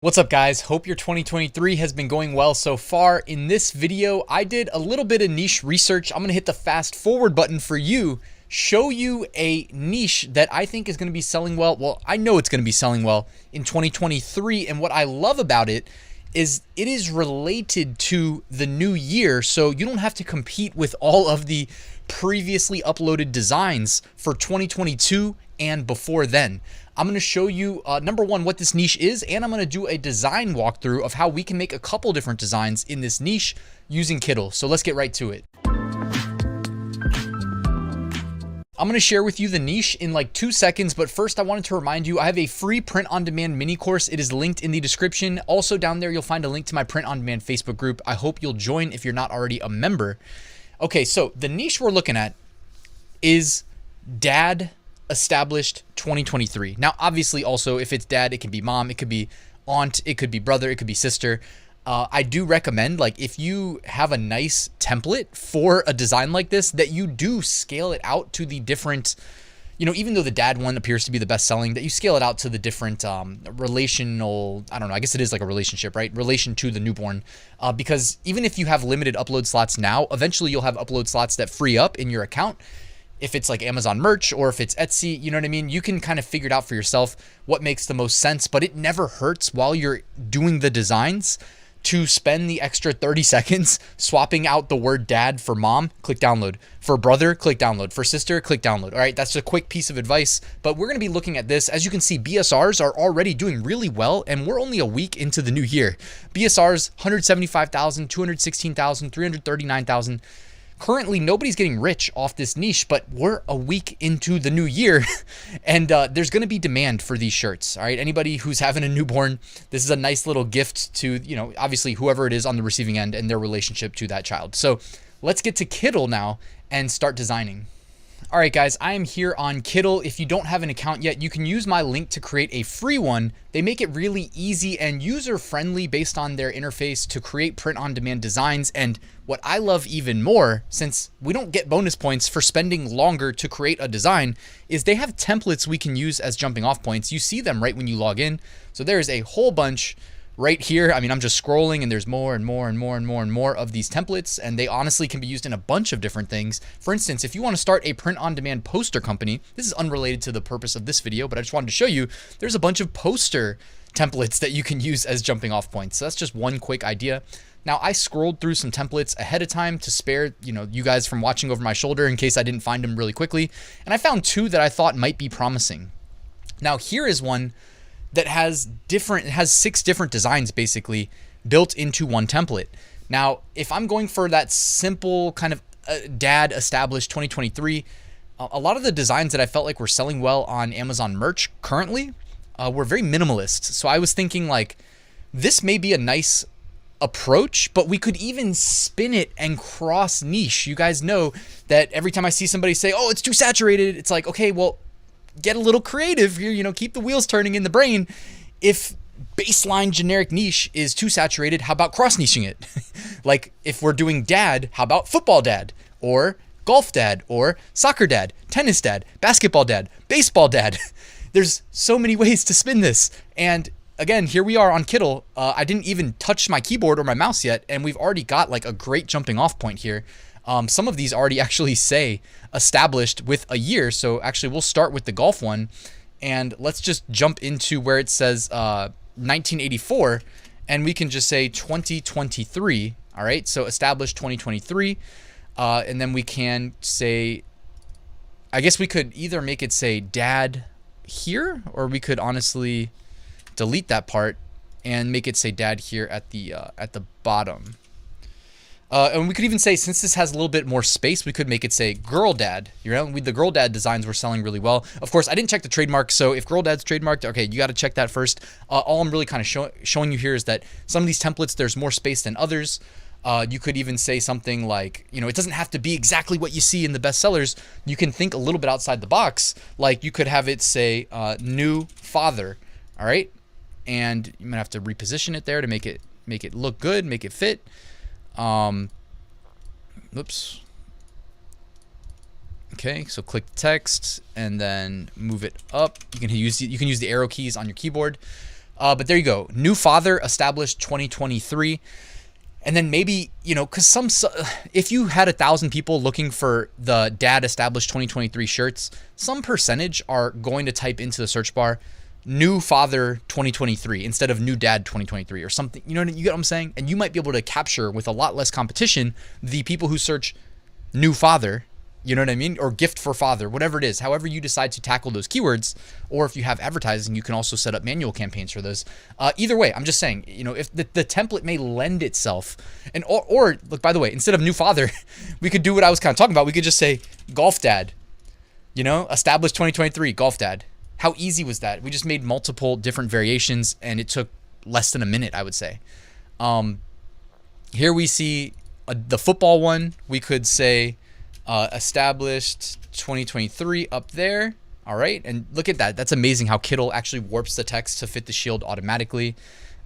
What's up, guys? Hope your 2023 has been going well so far. In this video, I did a little bit of niche research. I'm going to hit the fast forward button for you, show you a niche that I think is going to be selling well. Well, I know it's going to be selling well in 2023. And what I love about it is related to the new year. So you don't have to compete with all of the previously uploaded designs for 2022 and before then. I'm going to show you, number one, what this niche is, and I'm going to do a design walkthrough of how we can make a couple different designs in this niche using Kittle. So let's get right to it. I'm going to share with you the niche in like 2 seconds, but first I wanted to remind you I have a free print-on-demand mini course. It is linked in the description. Also down there, you'll find a link to my print-on-demand Facebook group. I hope you'll join if you're not already a member. Okay, so the niche we're looking at is dad established 2023. Now, obviously, also, if it's dad, it can be mom, it could be aunt, it could be brother, it could be sister. I do recommend, like, if you have a nice template for a design like this, that you do scale it out to the different, you know, even though the dad one appears to be the best selling, that you scale it out to the different relational, I don't know, I guess it is like a relationship, right? Relation to the newborn. Because even if you have limited upload slots now, eventually you'll have upload slots that free up in your account. If it's like Amazon merch or if it's Etsy, you know what I mean? You can kind of figure it out for yourself what makes the most sense, but it never hurts while you're doing the designs to spend the extra 30 seconds swapping out the word dad for mom, click download. For brother, click download. For sister, click download. All right, that's a quick piece of advice, but we're going to be looking at this. As you can see, BSRs are already doing really well, and we're only a week into the new year. BSRs, 175,000, 216,000, 339,000. Currently, nobody's getting rich off this niche, but we're a week into the new year, and there's going to be demand for these shirts. All right, anybody who's having a newborn, this is a nice little gift to, you know, obviously whoever it is on the receiving end and their relationship to that child. So let's get to Kittle now and start designing. All right, guys, I am here on Kittle. If you don't have an account yet, you can use my link to create a free one. They make it really easy and user-friendly based on their interface to create print-on-demand designs. And what I love even more, since we don't get bonus points for spending longer to create a design, is they have templates we can use as jumping off points. You see them right when you log in. So there's a whole bunch right here. I mean, I'm just scrolling and there's more and more and more and more and more of these templates, and they honestly can be used in a bunch of different things. For instance, if you want to start a print-on-demand poster company, this is unrelated to the purpose of this video, but I just wanted to show you there's a bunch of poster templates that you can use as jumping off points. So that's just one quick idea. Now, I scrolled through some templates ahead of time to spare, you know, you guys from watching over my shoulder in case I didn't find them really quickly, and I found two that I thought might be promising. Now, here is one that has 6 different designs basically built into one template. Now, if I'm going for that simple kind of dad established 2023, a lot of the designs that I felt like were selling well on Amazon merch currently were very minimalist. So I was thinking like, this may be a nice approach, but we could even spin it and cross niche. You guys know that every time I see somebody say, oh, it's too saturated, it's like, okay, well, get a little creative here, you know, keep the wheels turning in the brain. If baseline generic niche is too saturated, how about cross niching it? Like if we're doing dad, how about football dad or golf dad or soccer dad, tennis dad, basketball dad, baseball dad? There's so many ways to spin this. And again, here we are on Kittle. I didn't even touch my keyboard or my mouse yet, and we've already got like a great jumping off point here. Some of these already actually say established with a year. So actually we'll start with the golf one, and let's just jump into where it says 1984, and we can just say 2023. All right, so established 2023, and then we can say, I guess we could either make it say dad here, or we could honestly delete that part and make it say dad here at the bottom. And we could even say, since this has a little bit more space, we could make it say girl dad. You know, the girl dad designs were selling really well. Of course, I didn't check the trademark, so if girl dad's trademarked, okay, you got to check that first. All I'm really kind of showing you here is that some of these templates, there's more space than others. You could even say something like, you know, it doesn't have to be exactly what you see in the bestsellers. You can think a little bit outside the box. Like you could have it say new father, all right? And you might have to reposition it there to make it look good, make it fit. Oops. Okay, so click text and then move it up. You can use the arrow keys on your keyboard. But there you go. New father established 2023. And then maybe, because if you had 1,000 people looking for the dad established 2023 shirts, some percentage are going to type into the search bar new father 2023 instead of new dad 2023 or something. You get what I'm saying? And you might be able to capture with a lot less competition the people who search new father, you know what I mean? Or gift for father, whatever it is, however you decide to tackle those keywords. Or if you have advertising, you can also set up manual campaigns for those. Either way, I'm just saying, if the template may lend itself, and or look, by the way, instead of new father, we could do what I was kind of talking about. We could just say golf dad, established 2023 golf dad. How easy was that? We just made multiple different variations and it took less than a minute, I would say. Here we see the football one. We could say established 2023 up there. All right. And look at that. That's amazing how Kittle actually warps the text to fit the shield automatically.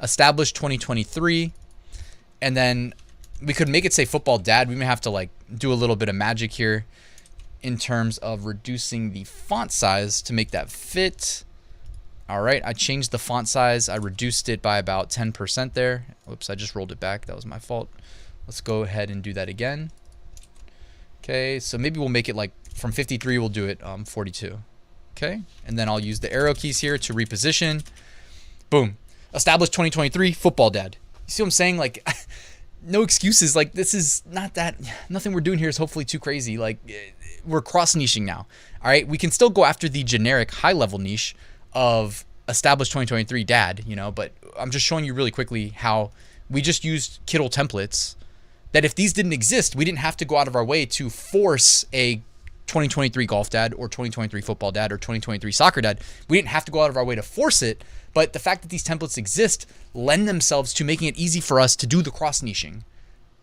Established 2023. And then we could make it say football dad. We may have to do a little bit of magic here in terms of reducing the font size to make that fit. All right. I changed the font size. I reduced it by about 10% there. Oops, I just rolled it back. That was my fault. Let's go ahead and do that again. Okay, so maybe we'll make it from 53, we'll do it 42. Okay, and then I'll use the arrow keys here to reposition. Boom. Established 2023 football dad. You see what I'm saying? No excuses. This is not that, nothing we're doing here is hopefully too crazy. We're cross niching now. All right, we can still go after the generic high level niche of established 2023 dad, but I'm just showing you really quickly how we just used Kittle templates that if these didn't exist, we didn't have to go out of our way to force a 2023 golf dad or 2023 football dad or 2023 soccer dad. We didn't have to go out of our way to force it. But the fact that these templates exist lend themselves to making it easy for us to do the cross niching,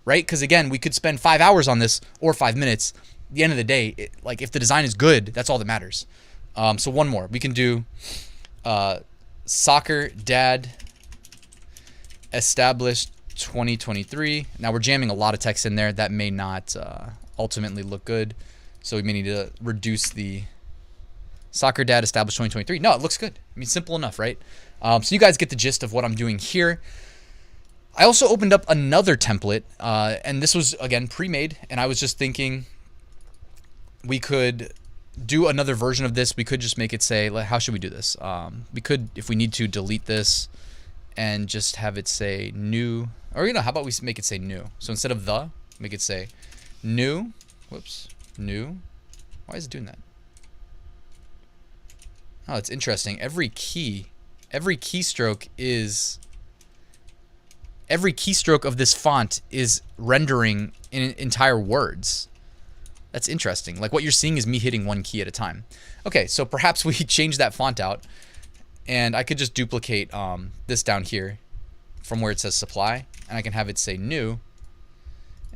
right? Because again, we could spend 5 hours on this or 5 minutes. At the end of the day, if the design is good, that's all that matters. So one more. We can do soccer dad established 2023. Now we're jamming a lot of text in there that may not ultimately look good, so we may need to reduce the soccer dad established 2023. No, it looks good. I mean, simple enough, right? So you guys get the gist of what I'm doing here. I also opened up another template, and this was again pre-made, and I was just thinking we could do another version of this. We could just make it say, how should we do this? We could, if we need to, delete this and just have it say new. Or, how about we make it say new? So instead of the, make it say new. Whoops. New. Why is it doing that? Oh, it's interesting. Every keystroke of this font is rendering in entire words. That's interesting. What you're seeing is me hitting one key at a time. Okay, so perhaps we change that font out. And I could just duplicate this down here from where it says supply, and I can have it say new,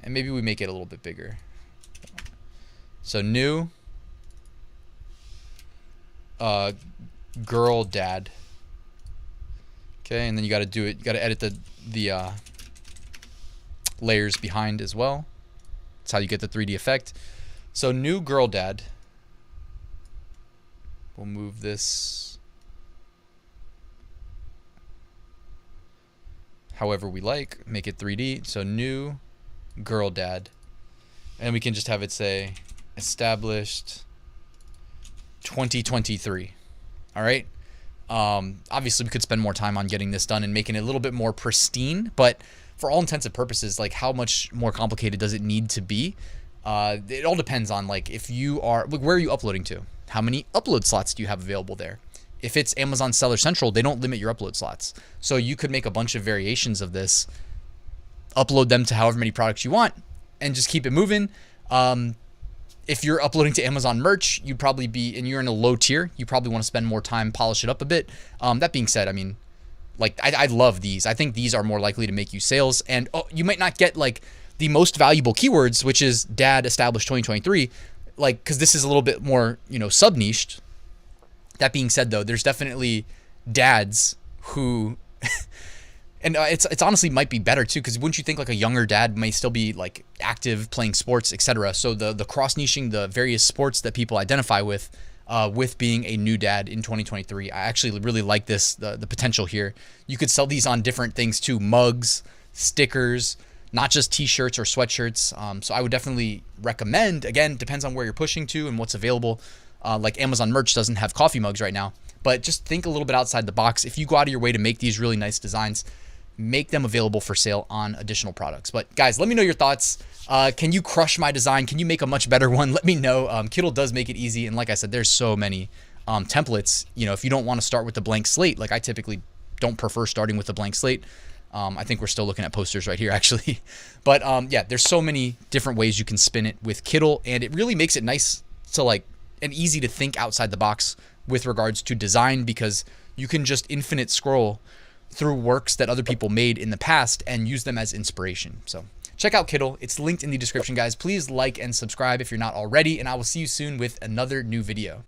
and maybe we make it a little bit bigger. So new girl dad. Okay, and then you got to do it. You got to edit the layers behind as well. That's how you get the 3D effect. So new girl dad. We'll move this however we like, make it 3D. So new girl dad, and we can just have it say established 2023. All right. Obviously we could spend more time on getting this done and making it a little bit more pristine, but for all intents and purposes, how much more complicated does it need to be? It all depends on if you are, where are you uploading to? How many upload slots do you have available there? If it's Amazon Seller Central, they don't limit your upload slots. So you could make a bunch of variations of this, upload them to however many products you want, and just keep it moving. If you're uploading to Amazon merch, you'd probably be, and you're in a low tier, you probably want to spend more time, polish it up a bit. That being said, I mean, I love these. I think these are more likely to make you sales. And you might not get the most valuable keywords, which is dad established 2023, because this is a little bit more, sub-niched. That being said, though, there's definitely dads who, and it's honestly might be better too, because wouldn't you think a younger dad may still be active playing sports, etc. So the cross niching the various sports that people identify with with being a new dad in 2023. I actually really like this, the potential here. You could sell these on different things too, mugs, stickers, not just t-shirts or sweatshirts. So I would definitely recommend, again, depends on where you're pushing to and what's available. Like Amazon merch doesn't have coffee mugs right now, but just think a little bit outside the box. If you go out of your way to make these really nice designs, make them available for sale on additional products. But guys, let me know your thoughts. Can you crush my design? Can you make a much better one? Let me know. Kittle does make it easy. And like I said, there's so many templates. You know, if you don't want to start with the blank slate, like I typically don't prefer starting with a blank slate. I think we're still looking at posters right here, actually. But yeah, there's so many different ways you can spin it with Kittle, and it really makes it nice to like and easy to think outside the box with regards to design, because you can just infinite scroll through works that other people made in the past and use them as inspiration. So check out Kittle. It's linked in the description, guys. Please like and subscribe if you're not already, and I will see you soon with another new video.